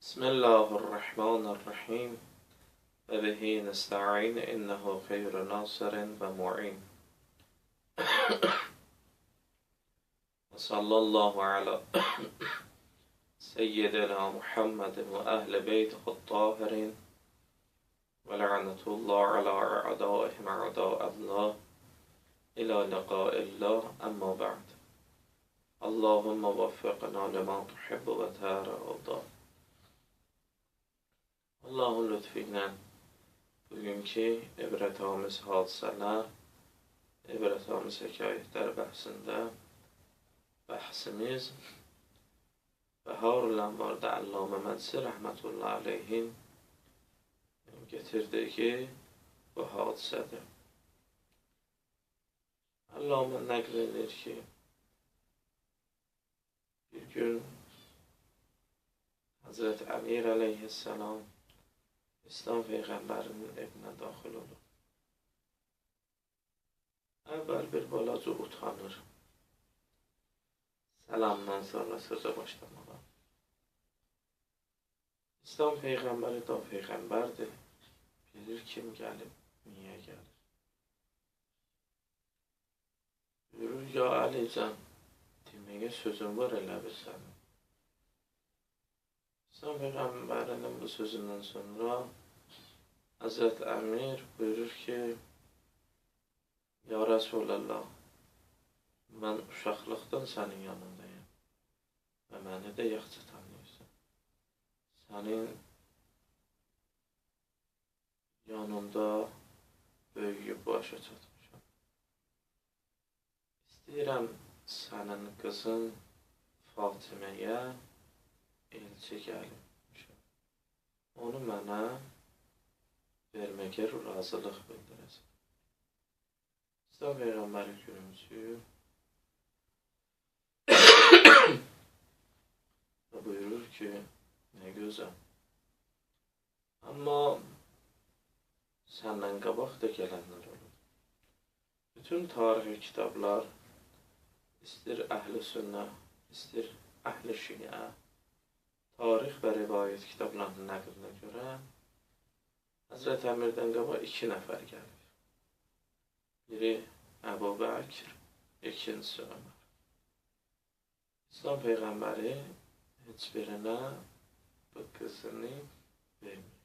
Bismillahirrahmanirrahim. Ve bihi nesta'in innehu khayru nasirin ve mu'in. Ve sallallahu ala seyyidina Muhammedin ve ehli beytihi tahirin ve la'netullah ala a'daihim a'da'allah ila liqa'illah amma ba'd. Allahümme vaffiqna lima tuhibbu ve tarda. Allahın lütfü ilə bugünkü ibrətamiz hadisələr, ibrətamiz hekayətlər bəhsimiz Bəharul Ənvarda Əllamə Məclisi rəhmətullah aleyhin getirdiyi bu hadisədir. Əllamə nəql edir ki, bir gün Həzrət Əmir əleyhissalam İslam Peyğəmbərinin evinə daxil olur. Əvvəl bir balaca utanır. Səlamdan sonra sözə başlamağa. İslam Peyğəmbəri də Peyğəmbərdir. Bilir kim gəlib, niyə gəlir. Buyurur, ya Əlican, deməyə sözün var elə bir sənin. İslam Peyğəmbərinin bu sözündən sonra Həzrət Əmir buyurur ki, ya Rəsulallah, mən uşaqlıqdan sənin yanındayım və məni də yaxşı tanıyırsan. Sənin yanında böyüyüb başa çatmışam. İstəyirəm sənin qızın Fatiməyə elçi gəlmişəm. Onu mənə verməyə razılıq bildirəcək. İslam Peyğəmbəri gülümsüyür və buyurur ki, nə gözəl. Amma səndən qabaq da gələnlər olur. Bütün tarixi kitablar, istir əhl-i sünnə, istir əhl-i şiə, tarix və rivayət kitablarının nəqlinə görə Həzrət Əmirdən qabaq 2 nəfər gəlir. Biri Əbu Bəkr, ikincisi Ömər. İslam Peyğəmbəri heç birinə bu qızını vermir.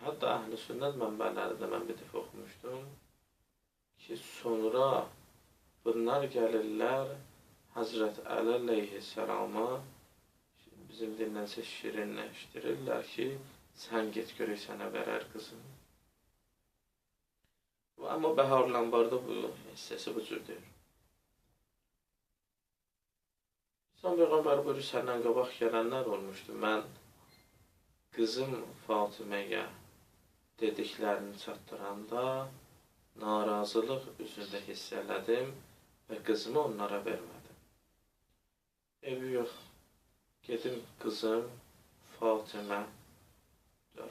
Hətta əhl-i sünnət mənbələrində mən bir dəfə oxumuşdum ki, sonra bunlar gəlirlər Həzrət Əli əleyhissalama bizim dinlənsə şirinləşdirirlər ki, sən get görək sənə verər qızını. Amma Bəharul Ənvarda bu hissəsi bu cür deyir. İslam Peyğəmbər buyurur, səndən qabaq gələnlər olmuşdu. Mən qızım Fatiməyə dediklərini çatdıranda narazılıq üzündə hiss elədim və qızımı onlara vermədim. Evi yox. Gedim qızım Fatimə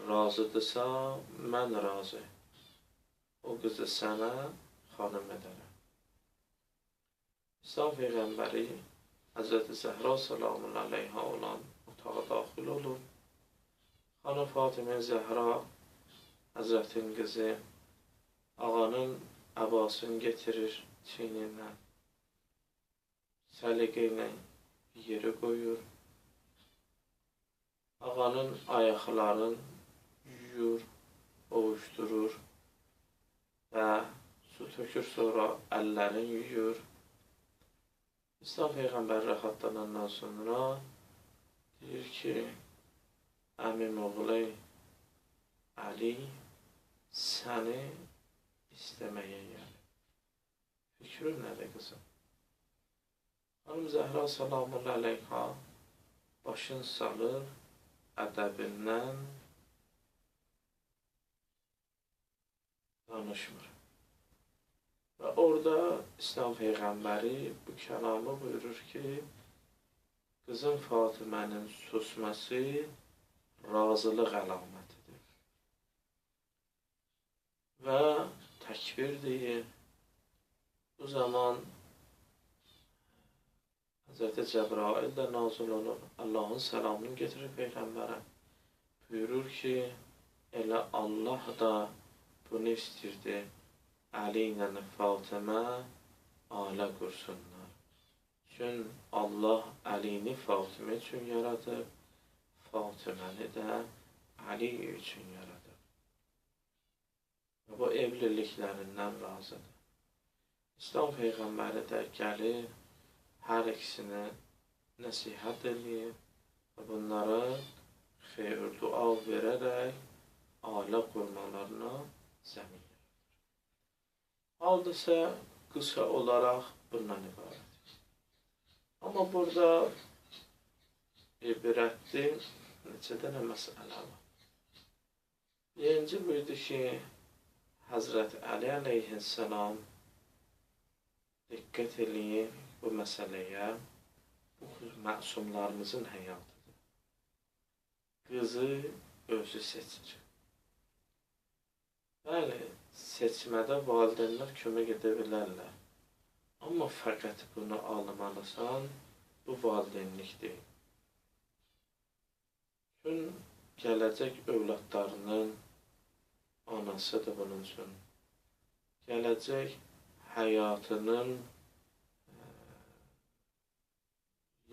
razıdırsa, mən razı. O qızı sənə xanım edərəm. İslam Peyğəmbəri Həzrəti Zəhra salamun aleyha olan otağa daxil olur. Xanım Fatimə Zəhra Həzrətin qızı ağanın əbasını getirir çiynindən. Səliqə ilə yeri qoyur. Ağanın ayaqlarını yuyur, ovuşdurur və su tökür, sonra əllərini yuyur. İslam Peyğəmbər rahatlanandan sonra deyir ki, əmim oğlu Əli səni istəməyə gəlir. Fikrin nədir qızım? Xanım Zəhra salamun aleyha başını salır, ədəbindən danışmır. Və orada İslam Peyğəmbəri bu kəlamı buyurur ki, qızın Fatimənin susması razılıq əlamətidir. Və təkbir deyir. Bu zaman Hazreti Cəbrail də nazil olur. Allahın səlamını getirir Peyğəmbərə. Buyurur ki, elə Allah da bunu istirdi. Əli ilə Fatimə ailə qursunlar. Çünki Allah Əlini Fatimə üçün yaradıb, Fatiməni də Əli üçün yaradıb. Və bu evliliklərindən razıdır. İslam Peyğəmbəri də gəlir, hər ikisini nəsihət edir və bunları xeyir dua verərək ailə qurmalarına zəmin yaradır. Hadisə qısa olaraq bundan ibarət. Amma burada ibrətli neçə dənə məsələ var. Birinci buydu ki, Həzrət Əli əleyhissalam diqqət eləyin bu məsələyə, bu məsumlarımızın həyatıdır. Qızı özü seçir. Bəli, seçmədə valideynlər kömək edə bilərlər. Amma fəqət bunu almalısan, bu valideynlik deyil. Çünki gələcək övladlarının anasıdır bunun üçün. Gələcək həyatının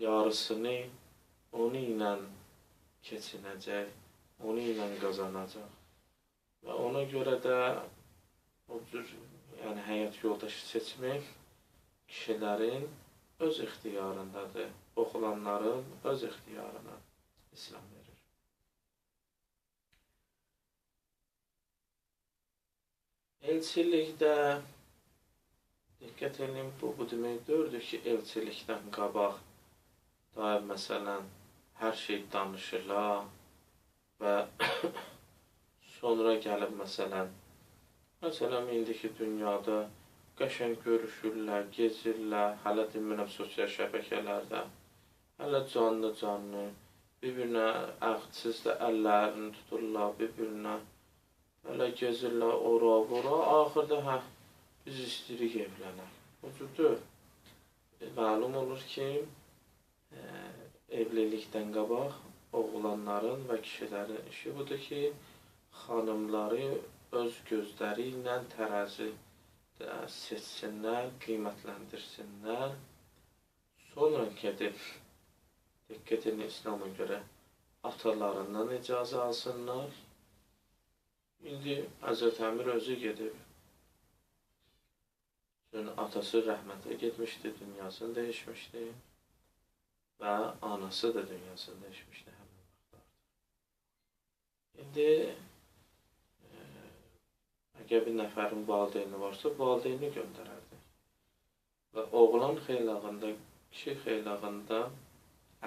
yarısını onu ilə keçinəcək, onu ilə qazanacaq. Və ona görə də o cür həyat yoldaşı seçmək kişilərin öz ixtiyarındadır. Oğlanların öz ixtiyarına İslam verir. Elçilikdə diqqət edin, bu demək deyildir ki, elçilikdən qabaq daim məsələn hər şey danışırlar və sonra gəlib məsələn indiki dünyada qəşəng görüşürlər, gezirlər, hələ demirəm sosial şəbəkələrdə, hələ canlı, bir-birinə əqdsiz də əllərini tuturlar, bir-birinə hələ gezirlər, ora, axırda biz istəyirik evlənək. O cürdür. Məlum olur ki, evlilikdən qabaq oğlanların və kişilərin işi budur ki, xanımları öz gözləri ilə tərəzi seçsinlər, qiymətləndirsinlər. Sonra gedib, diqqət edin İslam'a görə, atalarından icazə alsınlar. İndi Həzrət Əmir özü gedib. Çünki atası rəhmətə getmişdi, dünyasını dəyişmişdi. Və anası da dünyasını dəyişmişdi həmin vaxtlarda. İndi əgər bir nəfərin valideyni varsa, valideyni göndərərdi. Və oğlan xeylağında, kişi xeylağında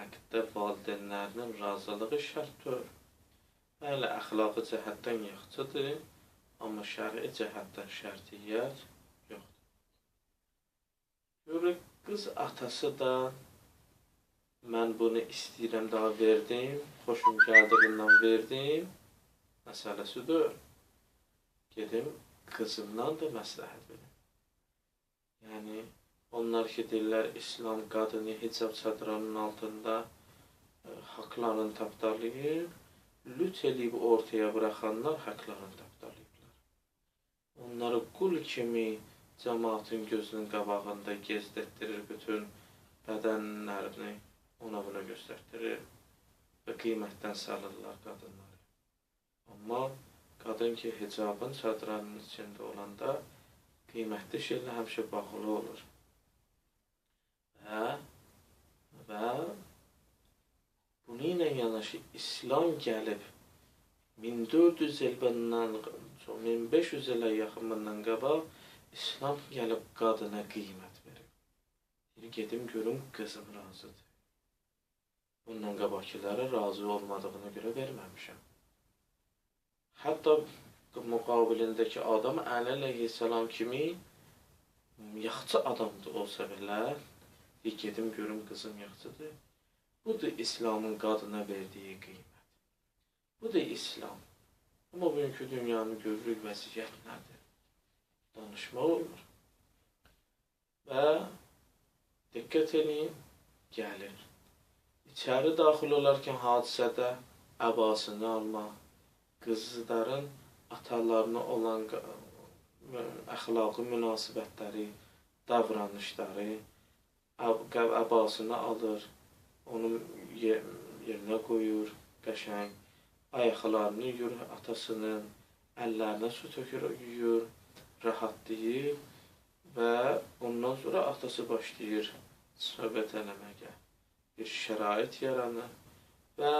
əqddə valideynlərinin razılığı şərtdir. Bəli, əxlaqı cəhətdən yaxşıdır, amma şəri cəhətdən şərtiyyət yoxdur. Görək, qız atası da mən bunu istəyirəm, daha verdim, xoşum gəldirindən verdim, məsələsidir. Gedim, qızımdan da məsləhət verim. Yəni, onlar ki, deyirlər, İslam qadını hicab çadranın altında haqlarını tapdalayıb, lüt eləyib ortaya bıraxanlar haqlarını tapdalayıblar. Onları qul kimi cəmaatın gözünün qabağında gezdətdirir, bütün bədənlərini ona buna göstərdirir və qiymətdən salırlar qadınları. Amma qadın ki, hicabın çadranın içində olanda qiymətli şeylə həmişə bağlı olur. Və bunu ilə yanaşı İslam gəlib 1400 il bundan, 1500 ilə yaxın bundan qabaq İslam gəlib qadına qiymət verir. Gedim görüm qızım razıdır. Bundan qabaqkilərə razı olmadığına görə verməmişəm. Hətta müqabilindəki adam Əli əleyhissalam kimi yaxşı adamdır olsa belə, gedim görüm qızım yaxşıdır. Budur İslamın qadına verdiyi qiymət. Budur İslam. Amma bugünkü dünyanın görürük vəziyyət nədir? Danışmaq olur. Və diqqət edin, gəlir. İçəri daxil olarkən hadisədə əbasını almaq, qızların atalarına olan əxlaqi münasibətləri, davranışları, əbasını alır, onu yerinə qoyur, qəşəng, ayaqlarını yuyur atasının, əllərinə su tökür, yuyur, rahatlayır və ondan sonra atası başlayır söhbət eləməyə. Bir şərait yaranır və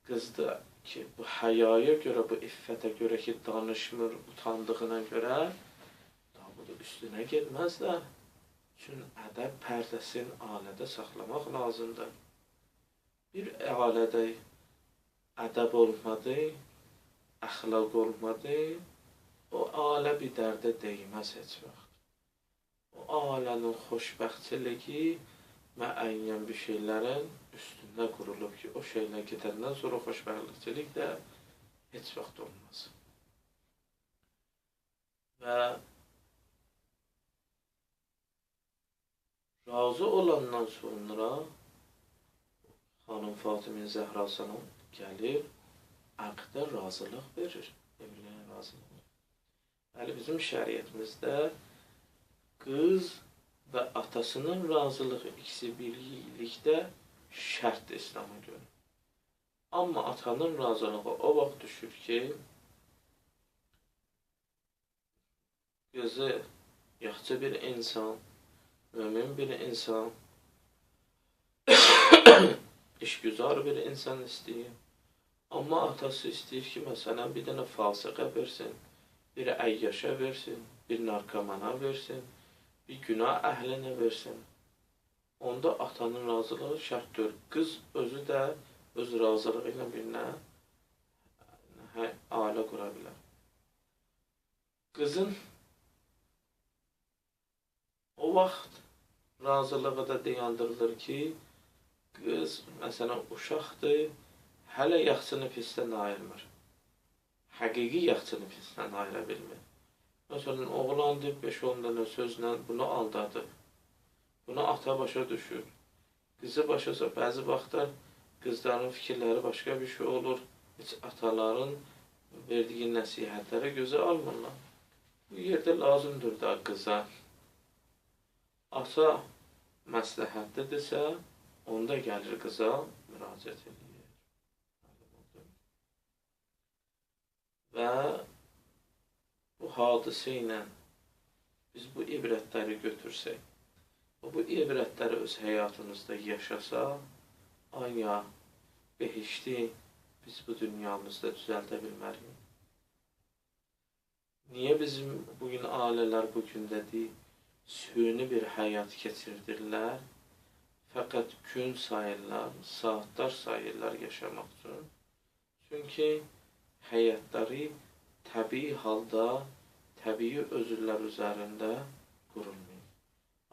qızda ki, bu həyaya görə, bu iffətə görə ki, danışmır, utandığına görə daha bu da üstünə gelməzlər. Çünki ədəb pərdəsini ailədə saxlamaq lazımdır. Bir ailədə ədəb olmadı, əxlaq olmadı, o ailə bir dərdə deyməz heç vaxt. O ailənin xoşbəxtçiliyi müəyyən bir şeylərin üstündə qurulub ki, o şeylər gedəndən sonra xoşbəxtçilik də heç vaxt olmaz. Və razı olandan sonra xanım Fatimə Zəhra salam gəlir, əqdə razılıq verir. Evliliyə razılıq. Bəli, bizim şəriətimizdə qız və atasının razılığı ikisi birlikdə şərtdir İslam'a görə. Amma atanın razılığı o vaxt düşür ki, qızı yaxşı bir insan, mümin bir insan, işgüzar bir insan istəyir. Amma atası istəyir ki, məsələn, bir dənə fasıqə versin, bir əyyaşa versin, bir narkomana versin, bir günah əhlinə versin. Onda atanın razılığı şərtdir. Qız özü də öz razılığı ilə birinə ailə qura bilər. Qızın o vaxt razılığı da dayandırılır ki, qız, məsələn, uşaqdır, hələ yaxşını pisdən ayırmır. Həqiqi yaxşını pisdən ayıra bilmir. Məsələn, oğlandır, 5-10 dənə sözlə bunu aldadıb. Buna ata başa düşür. Qızı başasa, bəzi vaxtlar qızların fikirləri başqa bir şey olur. Heç ataların verdiyi nəsihətlərə gözə almırlar. Bu yerdə lazımdır da qıza. Ata məsləhətlidirsə, onda gəlir qıza müraciət edir. Və bu hadisə ilə biz bu ibrətləri götürsək, bu ibrətləri öz həyatımızda yaşasa, aya behişti biz bu dünyamızda düzəldə bilməliyik. Niyə bizim bugün ailələr bu gündədir, süni bir həyat keçirdirlər, fəqət gün sayırlar, saatlar sayırlar yaşamaq üçün. Çünki həyatları təbii halda, təbii özürlər üzərində qurulmuyor.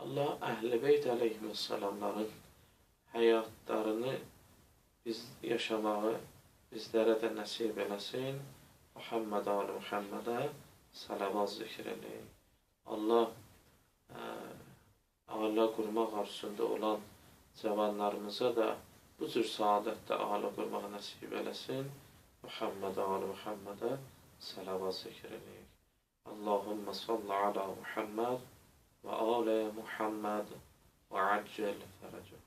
Allah Əhl-i Beyt əleyhissalamların həyatlarını biz yaşamağı bizlərə də nəsib eləsin. Muhammed ali Muhammedə salavat zikr eləyin. Allah ailə qurmaq arzusunda olan cavanlarımıza da bu cür saadətdə ailə qurmaq nəsib eləsin. Muhammed ali Muhammedə salavat zikr eləyin. Allahümme salli ala Muhammed ve ale Muhammed ve accel ferece.